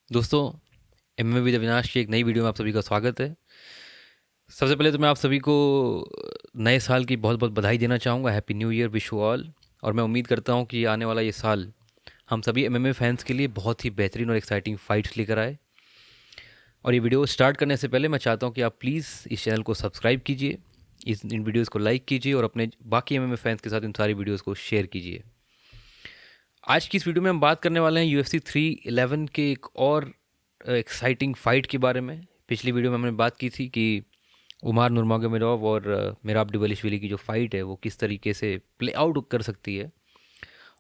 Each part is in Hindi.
दोस्तों, एमएमए विद अविनाश की एक नई वीडियो में आप सभी का स्वागत है। सबसे पहले तो मैं आप सभी को नए साल की बहुत बहुत बधाई देना चाहूँगा। Happy new year, wish you all. और मैं उम्मीद करता हूँ कि आने वाला ये साल हम सभी एमएमए फैंस के लिए बहुत ही बेहतरीन और एक्साइटिंग फाइट्स लेकर आए। और ये वीडियो स्टार्ट करने से पहले मैं चाहता हूँ कि आप प्लीज़ इस चैनल को सब्सक्राइब कीजिए, इन वीडियोज़ को लाइक कीजिए और अपने बाकी एमएमए फैंस के साथ इन सारी वीडियोज़ को शेयर कीजिए। आज की इस वीडियो में हम बात करने वाले हैं यूएफसी 311 के एक और एक्साइटिंग फाइट के बारे में। पिछली वीडियो में हमने बात की थी कि उमार नूरमागोमेडोव और मेराब डिवलिशविली की जो फाइट है वो किस तरीके से प्ले आउट कर सकती है।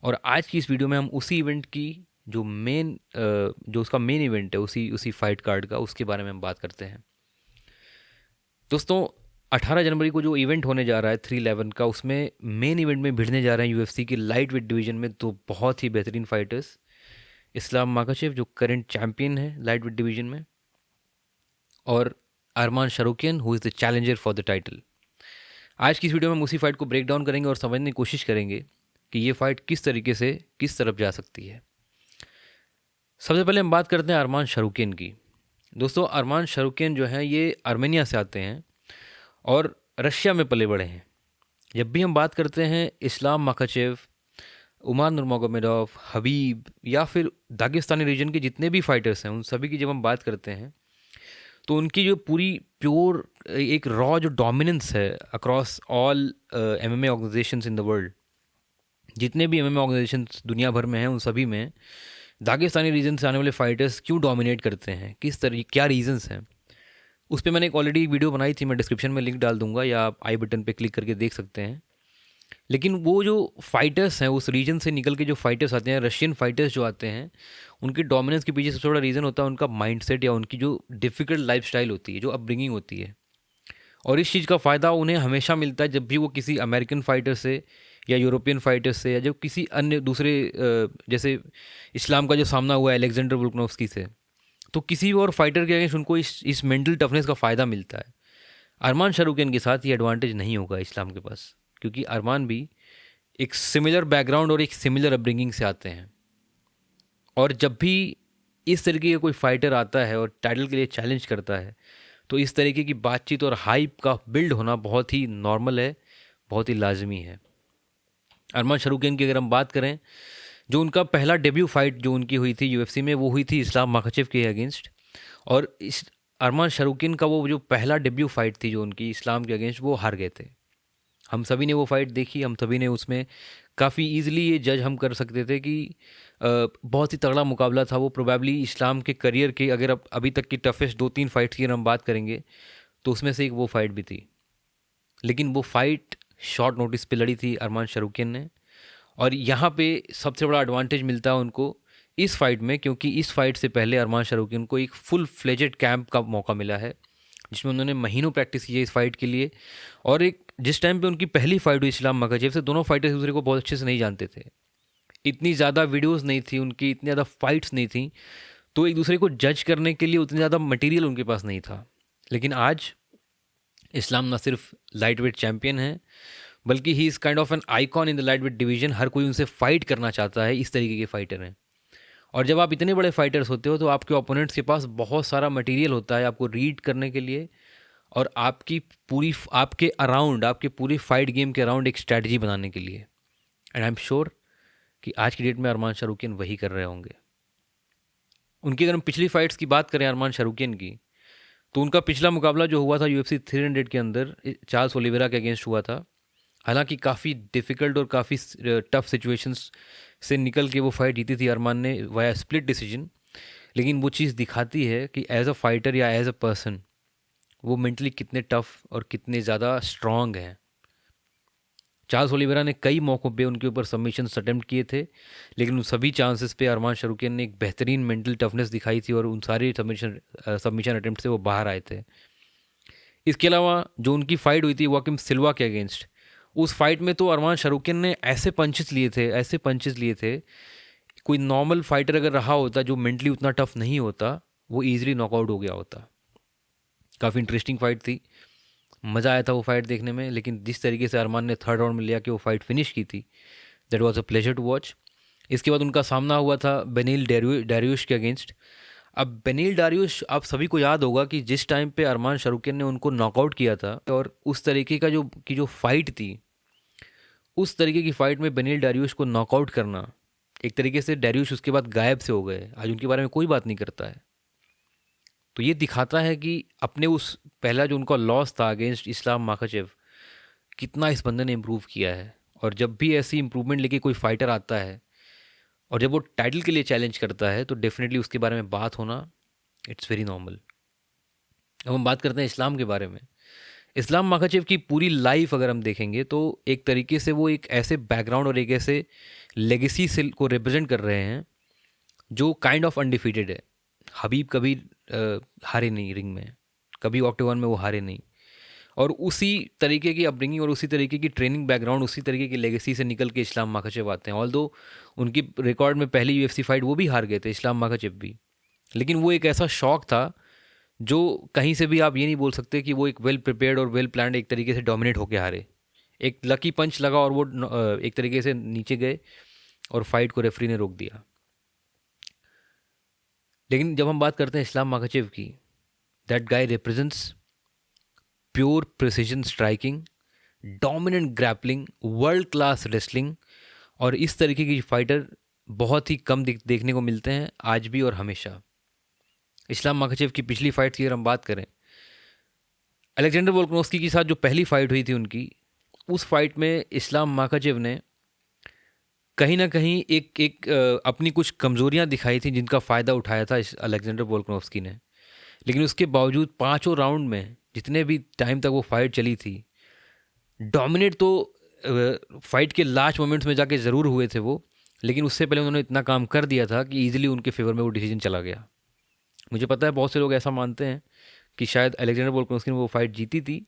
और आज की इस वीडियो में हम उसी इवेंट की जो उसका मेन इवेंट है, उसी उसी फाइट कार्ड का, उसके बारे में हम बात करते हैं। दोस्तों, 18 जनवरी को जो इवेंट होने जा रहा है 311 का, उसमें मेन इवेंट में भिड़ने जा रहे हैं यूएफसी की लाइट वेट डिवीजन में दो बहुत ही बेहतरीन फाइटर्स। इस्लाम माकाचेव जो करंट चैम्पियन है लाइट वेट डिवीजन में, और Arman Tsarukyan who is the challenger for the title. आज की इस वीडियो में हम उसी फाइट को ब्रेक डाउन करेंगे और समझने की कोशिश करेंगे कि ये फाइट किस तरीके से किस तरफ जा सकती है। सबसे पहले हम बात करते हैं अरमान शरूकियन की। दोस्तों, अरमान शरूकियन जो हैं ये आर्मेनिया से आते हैं और रशिया में पले बड़े हैं। जब भी हम बात करते हैं इस्लाम माकाचेव, उमार नूरमागोमेडोव, हबीब या फिर दागिस्तानी रीजन के जितने भी फाइटर्स हैं, उन सभी की जब हम बात करते हैं तो उनकी जो पूरी प्योर एक रॉ जो डोमिनेंस है across all MMA organisations in the world, जितने भी एमएमए ऑर्गेनाइजेशंस दुनिया भर में हैं, उन सभी में दागिस्तानी रीजन से आने वाले फाइटर्स क्यों डोमिनेट करते हैं, किस तरह, क्या रीजंस हैं, उस पर मैंने एक ऑलरेडी वीडियो बनाई थी। मैं डिस्क्रिप्शन में लिंक डाल दूंगा या आप आई बटन पे क्लिक करके देख सकते हैं। लेकिन वो जो फाइटर्स हैं उस रीजन से निकल के जो फाइटर्स आते हैं, रशियन फाइटर्स जो आते हैं, उनके डोमिनेंस के पीछे सबसे बड़ा रीज़न होता है उनका माइंडसेट या उनकी जो डिफ़िकल्ट लाइफस्टाइल होती है, जो अपब्रिंगिंग होती है। और इस चीज़ का फ़ायदा उन्हें हमेशा मिलता है जब भी वो किसी अमेरिकन फाइटर से या यूरोपियन फाइटर से या जो किसी अन्य दूसरे जैसे इस्लाम का जो सामना हुआ है अलेक्जेंडर वोल्कानोव्स्की से, तो किसी और फाइटर के अगेंस्ट उनको इस मेंटल टफनेस का फ़ायदा मिलता है। अरमान शरूकियन के साथ ये एडवांटेज नहीं होगा इस्लाम के पास, क्योंकि अरमान भी एक सिमिलर बैकग्राउंड और एक सिमिलर अपब्रिंगिंग से आते हैं। और जब भी इस तरीके का कोई फाइटर आता है और टाइटल के लिए चैलेंज करता है, तो इस तरीके की बातचीत और हाइप का बिल्ड होना बहुत ही नॉर्मल है, बहुत ही लाजमी है। अरमान शरूकियन की अगर हम बात करें, जो उनका पहला डेब्यू फाइट जो उनकी हुई थी यूएफसी में, वो हुई थी इस्लाम माखाचेव के अगेंस्ट। और इस अरमान शरूकियन का वो जो पहला डेब्यू फाइट थी जो उनकी इस्लाम के अगेंस्ट, वो हार गए थे। हम सभी ने वो फाइट देखी, हम सभी ने उसमें काफ़ी ईजिली ये जज हम कर सकते थे कि बहुत ही तगड़ा मुकाबला था वो। प्रोबेबली इस्लाम के करियर के, अगर अब अभी तक की टफेस्ट 2-3 फाइट्स की अगर हम बात करेंगे, तो उसमें से एक वो फाइट भी थी। लेकिन वो फाइट शॉर्ट नोटिस पे लड़ी थी अरमान शरूकियन ने। और यहाँ पे सबसे बड़ा एडवांटेज मिलता है उनको इस फाइट में, क्योंकि इस फाइट से पहले अरमान शरूकियन को एक फुल फ्लेजेड कैंप का मौका मिला है, जिसमें उन्होंने महीनों प्रैक्टिस की है इस फाइट के लिए। और एक जिस टाइम पे उनकी पहली फाइट हुई इस्लाम माखाचेव से, दोनों फाइटर्स एक दूसरे को बहुत अच्छे से नहीं जानते थे, इतनी ज़्यादा वीडियोस नहीं थी उनकी, इतनी ज़्यादा फाइट्स नहीं थी, तो एक दूसरे को जज करने के लिए उतनी ज़्यादा मटेरियल उनके पास नहीं था। लेकिन आज इस्लाम न सिर्फ लाइट वेट चैम्पियन है, बल्कि he is kind of an icon in the light weight division. हर कोई उनसे फाइट करना चाहता है, इस तरीके के फाइटर हैं। और जब आप इतने बड़े फाइटर्स होते हो तो आपके ओपोनेंट्स के पास बहुत सारा मटेरियल होता है आपको रीड करने के लिए, और आपकी पूरी आपके अराउंड, आपके पूरे फाइट गेम के अराउंड एक स्ट्रैटेजी बनाने के लिए। एंड आई एम श्योर कि आज की डेट में अरमान शरूकियन वही कर रहे होंगे। उनकी अगर हम पिछली फाइट्स की बात करें अरमान शरूकियन की, तो उनका पिछला मुकाबला जो हुआ था यूएफसी 300 के अंदर चार्ल्स ओलिवेरा के अगेंस्ट हुआ था। हालांकि काफ़ी डिफ़िकल्ट और काफ़ी टफ सिचुएशंस से निकल के वो फाइट जीती थी अरमान ने वाया स्प्लिट डिसीजन। लेकिन वो चीज़ दिखाती है कि एज अ फाइटर या एज अ पर्सन वो मेंटली कितने टफ और कितने ज़्यादा स्ट्रांग हैं। चार्ल्स ओलिवेरा ने कई मौक़ों पे उनके ऊपर सबमिशंस अटेम्प्ट किए थे, लेकिन उन सभी चांसेस पे अरमान शरूकियन ने एक बेहतरीन मेंटल टफनेस दिखाई थी और उन सारे सबमिशन अटेम्प्ट से वो बाहर आए थे। इसके अलावा जो उनकी फ़ाइट हुई थी वाकिम सिल्वा के अगेंस्ट, उस फाइट में तो अरमान शरूकियन ने ऐसे पंचेस लिए थे, कोई नॉर्मल फाइटर अगर रहा होता जो मेंटली उतना टफ नहीं होता, वो ईजिली नॉकआउट हो गया होता। काफ़ी इंटरेस्टिंग फाइट थी, मज़ा आया था वो फाइट देखने में। लेकिन जिस तरीके से अरमान ने थर्ड राउंड में लिया कि वो फाइट फिनिश की थी, that was a pleasure to watch. इसके बाद उनका सामना हुआ था बेनिल डेरियुश के अगेंस्ट। अब बेनिल डारियुश, आप सभी को याद होगा कि जिस टाइम पे अरमान शाहरुखियन ने उनको नॉकआउट किया था, और उस तरीके का जो फाइट थी, उस तरीके की फाइट में बेनिल डारियुश को नॉकआउट करना, एक तरीके से डारियुश उसके बाद गायब से हो गए, आज उनके बारे में कोई बात नहीं करता है। तो ये दिखाता है कि अपने उस पहला जो उनका लॉस था अगेंस्ट इस्लाम माखाचेव, कितना इस बंदे ने इम्प्रूव किया है। और जब भी ऐसी इम्प्रूवमेंट लेके कोई फाइटर आता है और जब वो टाइटल के लिए चैलेंज करता है, तो डेफिनेटली उसके बारे में बात होना, इट्स वेरी नॉर्मल। अब हम बात करते हैं इस्लाम के बारे में। इस्लाम माखाचेव की पूरी लाइफ अगर हम देखेंगे, तो एक तरीके से वो एक ऐसे बैकग्राउंड और एक ऐसे लेगेसी से को रिप्रेजेंट कर रहे हैं जो काइंड ऑफ अनडिफीटेड है। हबीब कभी हारे नहीं रिंग में, कभी ऑक्टेगन में वो हारे नहीं, और उसी तरीके की अपब्रिंगिंग और उसी तरीके की ट्रेनिंग बैकग्राउंड, उसी तरीके की लेगेसी से निकल के इस्लाम माखाचेव आते हैं। ऑल्दो उनकी रिकॉर्ड में पहली यूएफसी फाइट वो भी हार गए थे, इस्लाम माखाचेव भी, लेकिन वो एक ऐसा शौक था जो कहीं से भी आप ये नहीं बोल सकते कि वो एक वेल प्रिपेयर्ड और वेल प्लान्ड एक तरीके से डोमिनेट होके हारे। एक लकी पंच लगा और वो एक तरीके से नीचे गए और फाइट को रेफरी ने रोक दिया। लेकिन जब हम बात करते हैं इस्लाम माखाचेव की, that guy represents pure precision striking, dominant grappling, world class wrestling, और इस तरीके की फाइटर बहुत ही कम देखने को मिलते हैं आज भी और हमेशा। इस्लाम माखाचेव की पिछली फाइट की अगर हम बात करें, अलेक्जेंडर वोल्कानोव्स्की के साथ जो पहली फाइट हुई थी उनकी, उस फाइट में इस्लाम माखाचेव ने कहीं ना कहीं अपनी कुछ कमज़ोरियां दिखाई थी जिनका फ़ायदा उठाया था इस अलेक्जेंडर वोल्कानोव्स्की ने। लेकिन उसके बावजूद पाँचों राउंड में जितने भी टाइम तक वो फाइट चली थी, डोमिनेट तो फाइट के लास्ट मोमेंट्स में जाके ज़रूर हुए थे वो, लेकिन उससे पहले उन्होंने इतना काम कर दिया था कि ईजिली उनके फेवर में वो डिसीजन चला गया। मुझे पता है बहुत से लोग ऐसा मानते हैं कि शायद अलेक्जेंडर वोल्कानोव्स्की ने वो फाइट जीती थी,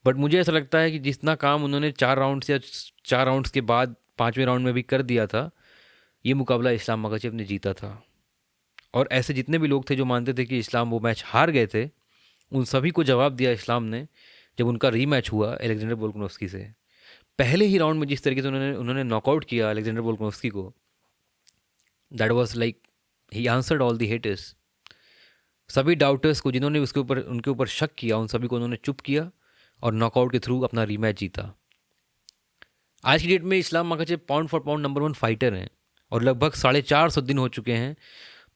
बट मुझे ऐसा लगता है कि जितना काम उन्होंने 4 राउंड्स या 4 राउंड्स के बाद 5वें राउंड में भी कर दिया था, ये मुकाबला इस्लाम माखाचेव ने जीता था। और ऐसे जितने भी लोग थे जो मानते थे कि इस्लाम वो मैच हार गए थे, उन सभी को जवाब दिया इस्लाम ने जब उनका रीमैच हुआ अलेक्जेंडर वोल्कानोव्स्की से। पहले ही राउंड में जिस तरीके से उन्होंने उन्होंने नॉकआउट किया अलेक्जेंडर वोल्कानोव्स्की को, that was like he answered all the haters. सभी डाउटर्स को जिन्होंने उनके ऊपर शक किया, उन सभी को उन्होंने चुप किया और नॉकआउट के थ्रू अपना रीमैच जीता। आज की डेट में Islam Makhachev pound for pound number 1 fighter हैं और लगभग 450 दिन हो चुके हैं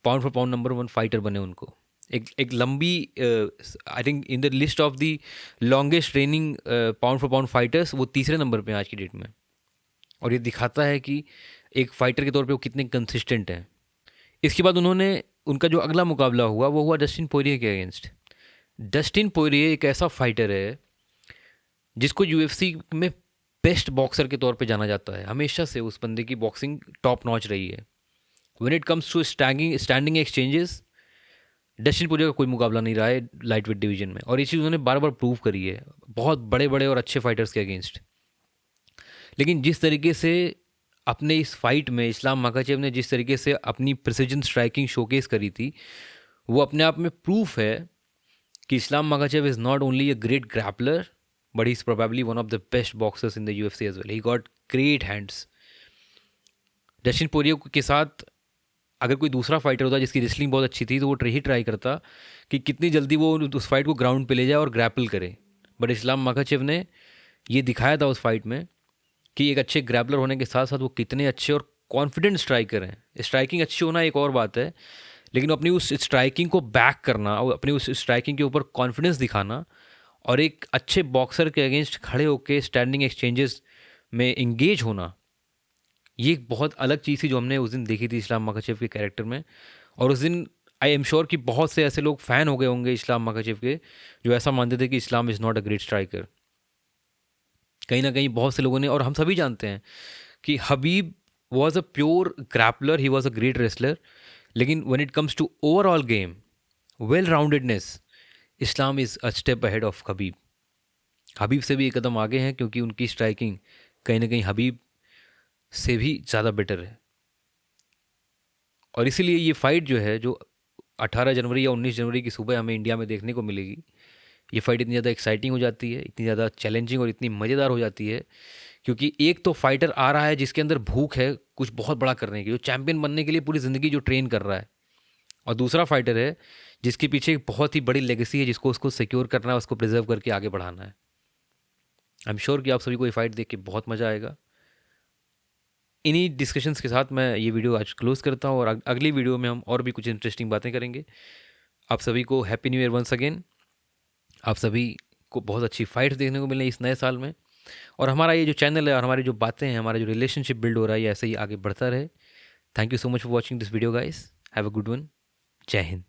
pound for pound number 1 fighter बने उनको। एक लंबी, I think in the list of the longest training pound for pound fighters वो तीसरे नंबर पे हैं आज की डेट में। और ये दिखाता है कि एक फाइटर के तौर पे वो कितने कंसिस्टेंट हैं। इसके बाद उनका जो अगला मुकाबला हुआ वो हुआ डस्टिन पोरिये के अगेंस्ट। डस्टिन पोरिये एक ऐसा फाइटर है जिसको यूएफसी में बेस्ट बॉक्सर के तौर पे जाना जाता है। हमेशा से उस बंदे की बॉक्सिंग टॉप नॉच रही है। When it comes to standing exchanges, Dustin Poirier का कोई मुकाबला नहीं रहा है लाइट वेट डिवीजन में, और ये चीज़ उन्होंने बार बार प्रूव करी है बहुत बड़े बड़े और अच्छे फाइटर्स के अगेंस्ट। लेकिन जिस तरीके से अपने इस फाइट में इस्लाम माखाचेव ने जिस तरीके से अपनी प्रिसीजन स्ट्राइकिंग शोकेस करी थी, वो अपने आप में प्रूफ है कि Islam Makhachev is not only a great grappler, but he's probably one of the best boxers in the UFC as well. He got great hands. Dustin Poirier के साथ अगर कोई दूसरा फाइटर होता जिसकी रेसलिंग बहुत अच्छी थी, तो वो ही ट्राई करता कि कितनी जल्दी वो उस फाइट को ग्राउंड पे ले जाए और ग्रैपल करे। बट इस्लाम माखाचेव ने ये दिखाया था उस फाइट में कि एक अच्छे ग्रैपलर होने के साथ साथ वो कितने अच्छे और कॉन्फिडेंट स्ट्राइकर हैं। स्ट्राइकिंग अच्छी होना एक और बात है, लेकिन अपनी उस स्ट्राइकिंग को बैक करना और अपनी उस स्ट्राइकिंग के ऊपर कॉन्फिडेंस दिखाना और एक अच्छे बॉक्सर के अगेंस्ट खड़े होकर स्टैंडिंग एक्सचेंजेस में इंगेज होना, ये एक बहुत अलग चीज़ थी जो हमने उस दिन देखी थी इस्लाम माखाचेव के कैरेक्टर में। और उस दिन आई एम श्योर कि बहुत से ऐसे लोग फ़ैन हो गए होंगे इस्लाम माखाचेव के जो ऐसा मानते थे कि Islam is not a great striker. कहीं ना कहीं बहुत से लोगों ने, और हम सभी जानते हैं कि Khabib was a pure grappler, he was a great wrestler, लेकिन when it comes to overall game, well roundedness, Islam is a step ahead of Khabib. Khabib से भी एक कदम आगे हैं क्योंकि उनकी स्ट्राइकिंग कहीं ना कहीं हबीब से भी ज़्यादा बेटर है। और इसीलिए ये फाइट जो है, जो 18 जनवरी या 19 जनवरी की सुबह हमें इंडिया में देखने को मिलेगी, ये फाइट इतनी ज़्यादा एक्साइटिंग हो जाती है, इतनी ज़्यादा चैलेंजिंग और इतनी मज़ेदार हो जाती है क्योंकि एक तो फाइटर आ रहा है जिसके अंदर भूख है कुछ बहुत बड़ा करने की, जो चैंपियन बनने के लिए पूरी ज़िंदगी जो ट्रेन कर रहा है, और दूसरा फाइटर है जिसके पीछे एक बहुत ही बड़ी लेगेसी है, जिसको उसको सिक्योर करना है, उसको प्रिजर्व करके आगे बढ़ाना है। आई एम श्योर कि आप सभी को ये फाइट देख के बहुत मज़ा आएगा। इन्हीं डिस्कशंस के साथ मैं ये वीडियो आज क्लोज करता हूँ और अगली वीडियो में हम और भी कुछ इंटरेस्टिंग बातें करेंगे। आप सभी को happy new year once again. आप सभी को बहुत अच्छी फाइट्स देखने को मिलें इस नए साल में, और हमारा ये जो चैनल है और हमारी जो बातें हैं, हमारा जो रिलेशनशिप बिल्ड हो रहा है, ये ऐसे ही आगे बढ़ता रहे। Thank you so much for watching this video guys. Have a good one. जय हिंद।